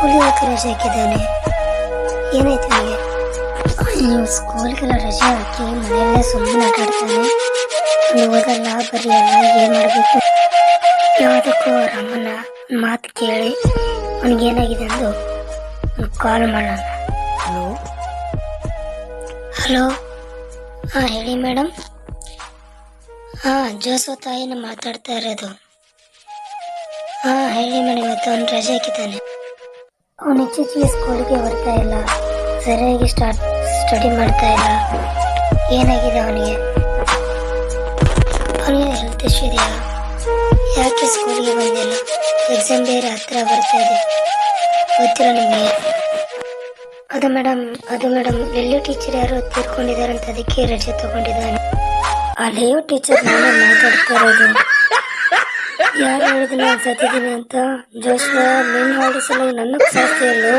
School ಯಾಕೆ ರಜೆ ಹಾಕಿದ್ದಾನೆ? ಏನಾಯ್ತು ನನಗೆ? ನೀವು ಸ್ಕೂಲ್ಗೆಲ್ಲ ರಜೆ ಹಾಕಿ ಮನೆಯಲ್ಲೇ ಸುಮ್ಮನೆ ಆಟಾಡ್ತಾನೆ, ಓದಲ್ಲ ಬರೆಯಲ್ಲ, ಏನು ಮಾಡಬೇಕು? ಯಾವುದಕ್ಕೂ ಅವ್ರ ಅಮ್ಮನ ಮಾತು ಕೇಳಿ ಅವನಿಗೇನಾಗಿದೆ ಅಂದು ಕಾಲ್ ಮಾಡೋಣ. ಹಲೋ ಹಲೋ, ಹಾಂ ಹೇಳಿ ಮೇಡಮ್. ಹಾಂ, ಜೋಸು ತಾಯಿನ ಮಾತಾಡ್ತಾ ಇರೋದು. ಹಾಂ ಹೇಳಿ ಮೇಡಮ್, ಇವತ್ತು ಅವ್ನು ರಜೆ ಹಾಕಿದ್ದಾನೆ. ಅವನು ಇತ್ತೀಚೆಗೆ ಸ್ಕೂಲಿಗೆ ಬರ್ತಾ ಇಲ್ಲ, ಸರಿಯಾಗಿ ಸ್ಟಡಿ ಮಾಡ್ತಾ ಇಲ್ಲ. ಏನಾಗಿದೆ ಅವನಿಗೆ? ಅವನಿಗೆ ಹೆಲ್ತ್ ಇಶ್ಯೂ ಇದೆಯಾ? ಯಾಕೆ ಸ್ಕೂಲಿಗೆ ಬಂದಿಲ್ಲ? ಎಕ್ಸಾಮ್ ಬೇರೆ ಹತ್ರ ಬರ್ತಾ ಇದೆ, ಗೊತ್ತಿಲ್ಲ ನಿಮಗೆ? ಅದು ಮೇಡಮ್ ಲಿಲ್ಲಿ ಟೀಚರ್ ಯಾರು ತೀರ್ಕೊಂಡಿದ್ದಾರೆ, ಅದಕ್ಕೆ ರಜೆ ತಗೊಂಡಿದ್ದಾನೆ. ಆ ಲಿಯೋ ಟೀಚರ್ ನಾನೇ ಮಾತಾಡ್ತಾ ಇರೋದು. ಯಾರು ಹೇಳಿದ್ರು ನಾನು ಸತ್ತಿದ್ದೀನಿ ಅಂತ? ಜೋಶ್ವಾ, ನೀನು ಹಾಡಿಸಲು ನನ್ನ ಸಾಸ್ತಿ ಅಲ್ಲೋ.